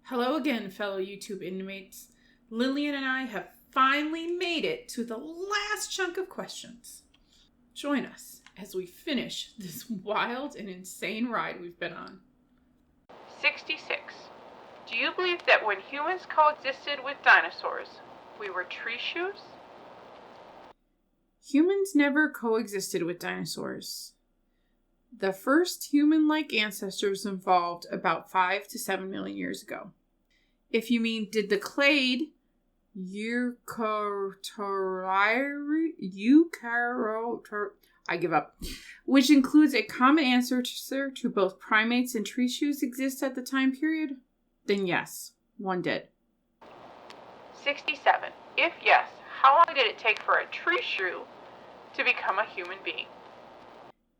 Hello again, fellow YouTube inmates. Lillian and I have finally made it to the last chunk of questions. Join us as we finish this wild and insane ride we've been on. 66. Do you believe that when humans coexisted with dinosaurs, we were tree shoes? Humans never coexisted with dinosaurs. The first human-like ancestors evolved about 5 to 7 million years ago. If you mean, did the clade I give up, which includes a common ancestor to both primates and tree shoes exist at the time period, then yes, one did. 67. If yes, how long did it take for a tree shoe to become a human being?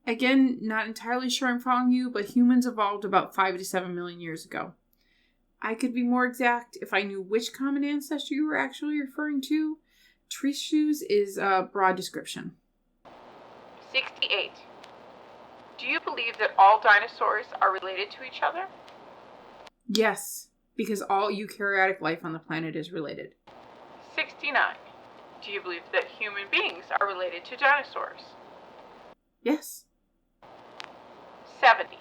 Again, not entirely sure I'm following you, but humans evolved about 5 to 7 million years ago. I could be more exact if I knew which common ancestor you were actually referring to. Tree shoes is a broad description. 68. Do you believe that all dinosaurs are related to each other? Yes, because all eukaryotic life on the planet is related. 69. Do you believe that human beings are related to dinosaurs? Yes. 70.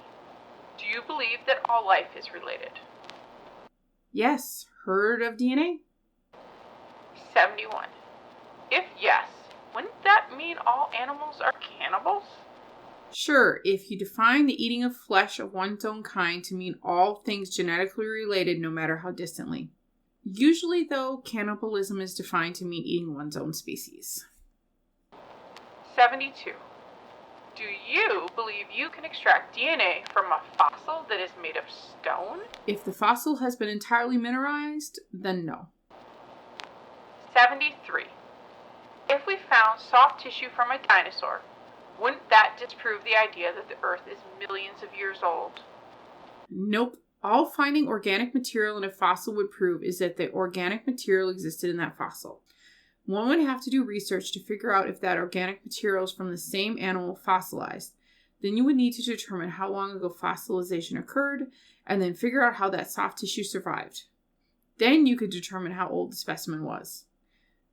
Do you believe that all life is related? Yes. Heard of DNA? 71. If yes, wouldn't that mean all animals are cannibals? Sure, if you define the eating of flesh of one's own kind to mean all things genetically related, no matter how distantly. Usually, though, cannibalism is defined to mean eating one's own species. 72. Do you believe you can extract DNA from a fossil that is made of stone? If the fossil has been entirely mineralized, then no. 73. If we found soft tissue from a dinosaur, wouldn't that disprove the idea that the Earth is millions of years old? Nope. All finding organic material in a fossil would prove is that the organic material existed in that fossil. One would have to do research to figure out if that organic material is from the same animal fossilized. Then you would need to determine how long ago fossilization occurred, and then figure out how that soft tissue survived. Then you could determine how old the specimen was,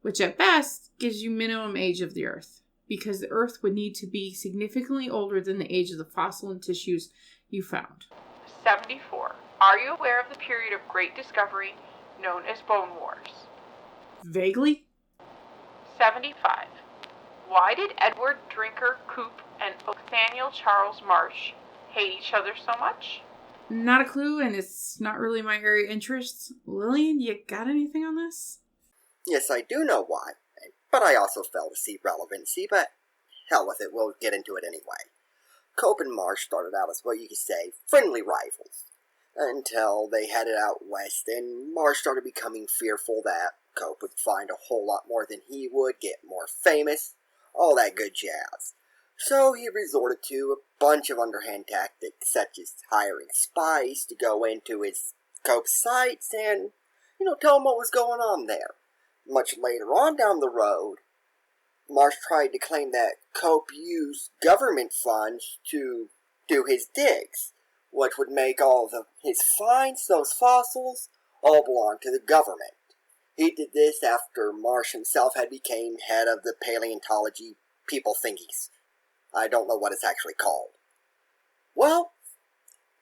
which at best gives you minimum age of the Earth, because the Earth would need to be significantly older than the age of the fossil and tissues you found. 74. Are you aware of the period of great discovery known as Bone Wars? Vaguely? 75. Why did Edward Drinker Coop and Nathaniel Charles Marsh hate each other so much? Not a clue, and it's not really my area of interests. Lillian, you got anything on this? Yes, I do know why, but I also fail to see relevancy, but hell with it, we'll get into it anyway. Cope and Marsh started out as what you could say, friendly rivals, until they headed out west, and Marsh started becoming fearful that Cope would find a whole lot more than he would, get more famous, all that good jazz. So he resorted to a bunch of underhand tactics, such as hiring spies to go into his Cope's sites and, tell him what was going on there. Much later on down the road, Marsh tried to claim that Cope used government funds to do his digs, which would make all of his finds, those fossils, all belong to the government. He did this after Marsh himself had become head of the paleontology people thingies. I don't know what it's actually called. Well,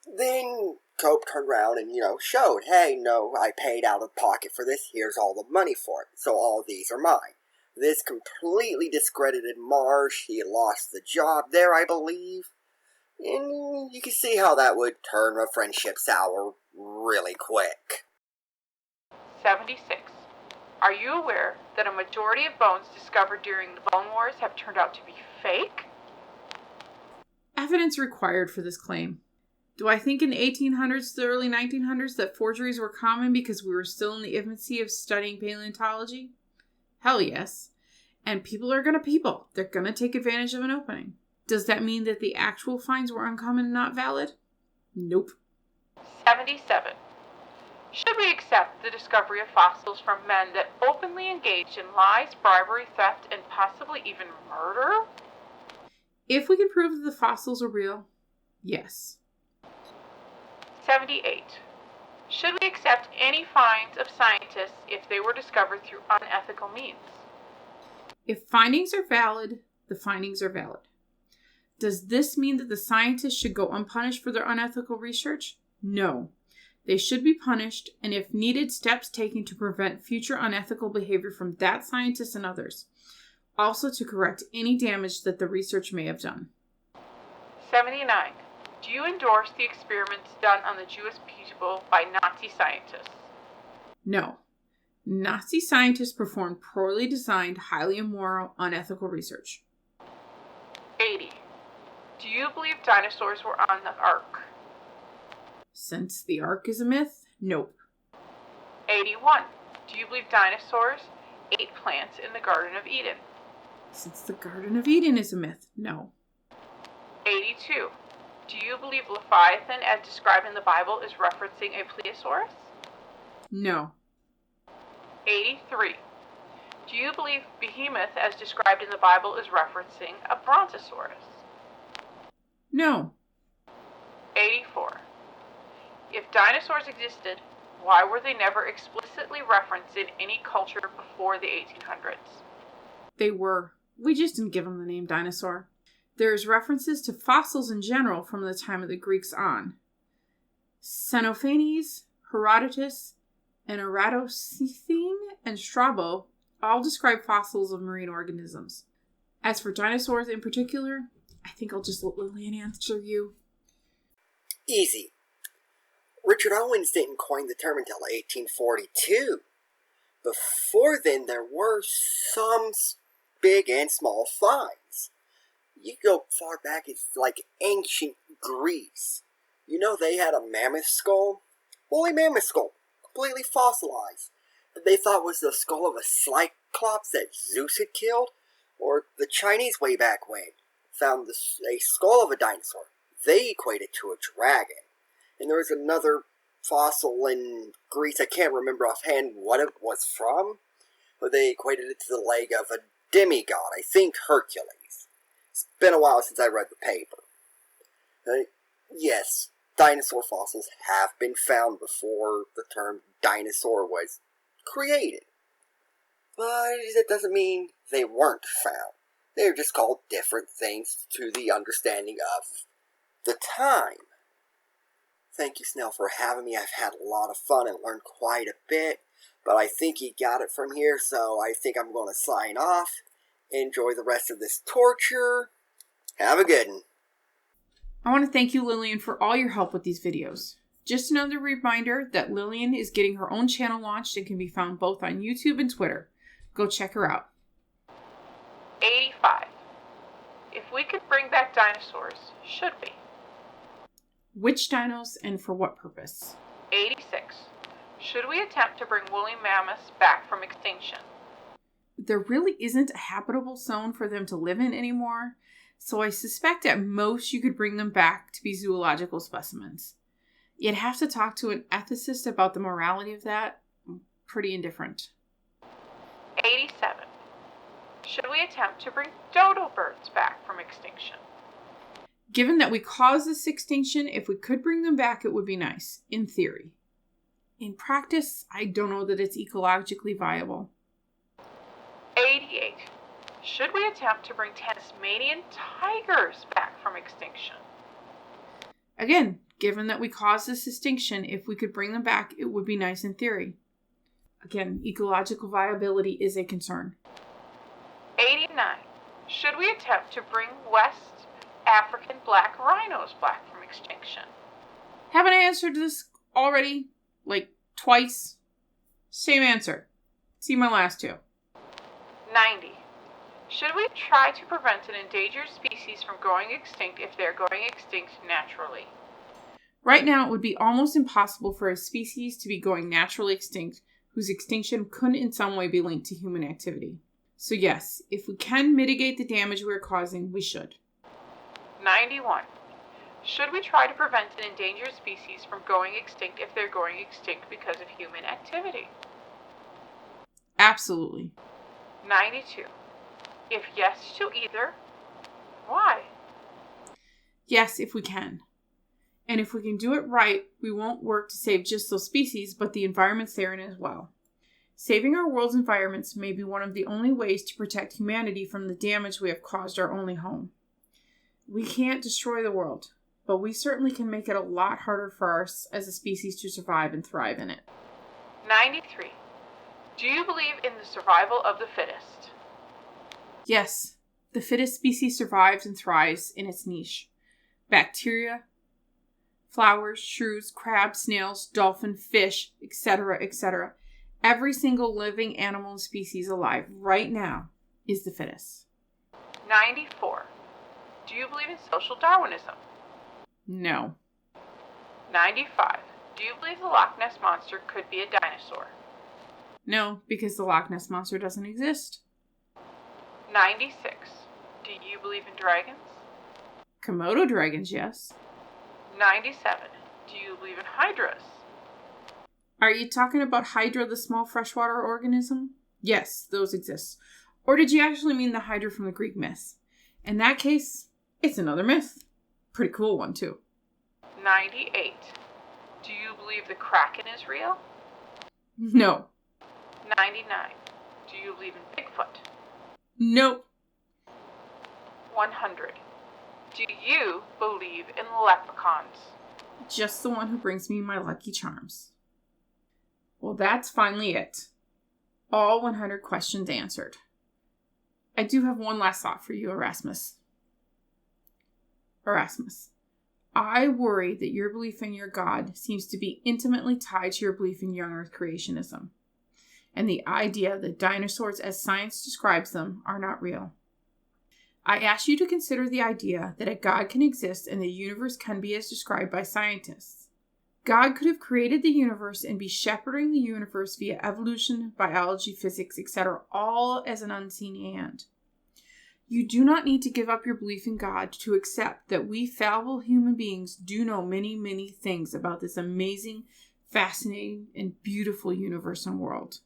then Cope turned around and, showed, hey, no, I paid out of pocket for this, here's all the money for it, so all these are mine. This completely discredited Marsh, he lost the job there, I believe, and you can see how that would turn a friendship sour really quick. 76. Are you aware that a majority of bones discovered during the Bone Wars have turned out to be fake? Evidence required for this claim. Do I think in the 1800s to the early 1900s that forgeries were common because we were still in the infancy of studying paleontology? Hell yes. And people are gonna people. They're gonna take advantage of an opening. Does that mean that the actual finds were uncommon and not valid? Nope. 77. Should we accept the discovery of fossils from men that openly engaged in lies, bribery, theft, and possibly even murder? If we can prove that the fossils are real, yes. 78. Should we accept any finds of scientists if they were discovered through unethical means? If findings are valid, the findings are valid. Does this mean that the scientists should go unpunished for their unethical research? No. They should be punished, and if needed, steps taken to prevent future unethical behavior from that scientist and others. Also to correct any damage that the research may have done. 79. Do you endorse the experiments done on the Jewish people by Nazi scientists? No. Nazi scientists performed poorly designed, highly immoral, unethical research. 80. Do you believe dinosaurs were on the Ark? Since the Ark is a myth, nope. 81. Do you believe dinosaurs ate plants in the Garden of Eden? Since the Garden of Eden is a myth, no. 82. Do you believe Leviathan, as described in the Bible, is referencing a plesiosaurus? No. 83. Do you believe Behemoth, as described in the Bible, is referencing a brontosaurus? No. 84. If dinosaurs existed, why were they never explicitly referenced in any culture before the 1800s? They were. We just didn't give them the name dinosaur. There's references to fossils in general from the time of the Greeks on. Xenophanes, Herodotus, and Eratosthene and Strabo all describe fossils of marine organisms. As for dinosaurs in particular, I think I'll just let Lillian answer you. Easy. Richard Owens didn't coin the term until 1842. Before then, there were some big and small finds. You go far back as like ancient Greece. You know they had a mammoth skull? Woolly mammoth skull, completely fossilized. That they thought was the skull of a cyclops that Zeus had killed. Or the Chinese way back when found a skull of a dinosaur. They equated to a dragon. And there was another fossil in Greece, I can't remember offhand what it was from, but they equated it to the leg of a demigod, I think Hercules. It's been a while since I read the paper. Yes, dinosaur fossils have been found before the term dinosaur was created. But it doesn't mean they weren't found. They're just called different things to the understanding of the time. Thank you, Snail, for having me. I've had a lot of fun and learned quite a bit. But I think you got it from here, so I think I'm going to sign off. Enjoy the rest of this torture. Have a good one. I want to thank you, Lillian, for all your help with these videos. Just another reminder that Lillian is getting her own channel launched and can be found both on YouTube and Twitter. Go check her out. 85. If we could bring back dinosaurs, should we? Which dinos and for what purpose? 86. Should we attempt to bring woolly mammoths back from extinction? There really isn't a habitable zone for them to live in anymore, so I suspect at most you could bring them back to be zoological specimens. You'd have to talk to an ethicist about the morality of that. I'm pretty indifferent. 87. Should we attempt to bring dodo birds back from extinction? Given that we caused this extinction, if we could bring them back, it would be nice, in theory. In practice, I don't know that it's ecologically viable. 88. Should we attempt to bring Tasmanian tigers back from extinction? Again, given that we caused this extinction, if we could bring them back, it would be nice in theory. Again, ecological viability is a concern. 89. Should we attempt to bring West African black rhinos back from extinction? Haven't I answered this already? Like, twice? Same answer. See my last two. 90. Should we try to prevent an endangered species from going extinct if they're going extinct naturally? Right now, it would be almost impossible for a species to be going naturally extinct whose extinction couldn't in some way be linked to human activity. So yes, if we can mitigate the damage we're causing, we should. 91. Should we try to prevent an endangered species from going extinct if they're going extinct because of human activity? Absolutely. 92. If yes to either, why? Yes, if we can. And if we can do it right, we won't work to save just those species, but the environments they're in as well. Saving our world's environments may be one of the only ways to protect humanity from the damage we have caused our only home. We can't destroy the world, but we certainly can make it a lot harder for us as a species to survive and thrive in it. 93. Do you believe in the survival of the fittest? Yes, the fittest species survives and thrives in its niche. Bacteria, flowers, shrews, crabs, snails, dolphin, fish, etc., etc. Every single living animal and species alive right now is the fittest. 94. Do you believe in social Darwinism? No. 95. Do you believe the Loch Ness Monster could be a dinosaur? No, because the Loch Ness Monster doesn't exist. 96. Do you believe in dragons? Komodo dragons, yes. 97. Do you believe in hydras? Are you talking about Hydra, the small freshwater organism? Yes, those exist. Or did you actually mean the Hydra from the Greek myth? In that case, it's another myth. Pretty cool one, too. 98. Do you believe the Kraken is real? No. 99. Do you believe in Bigfoot? Nope. 100. Do you believe in leprechauns? Just the one who brings me my lucky charms. Well, that's finally it. All 100 questions answered. I do have one last thought for you, Erasmus. Erasmus, I worry that your belief in your God seems to be intimately tied to your belief in young Earth creationism, and the idea that dinosaurs, as science describes them, are not real. I ask you to consider the idea that a God can exist and the universe can be as described by scientists. God could have created the universe and be shepherding the universe via evolution, biology, physics, etc., all as an unseen hand. You do not need to give up your belief in God to accept that we fallible human beings do know many, many things about this amazing, fascinating, and beautiful universe and world.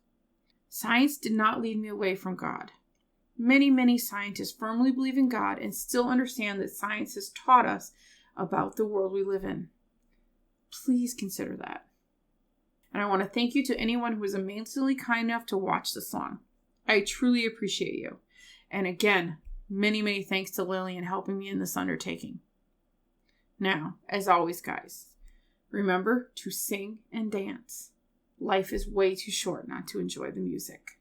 Science did not lead me away from God. Many, many scientists firmly believe in God and still understand that science has taught us about the world we live in. Please consider that. And I want to thank you to anyone who was immensely kind enough to watch this long. I truly appreciate you. And again, many, many thanks to Lillian helping me in this undertaking. Now, as always, guys, remember to sing and dance. Life is way too short not to enjoy the music.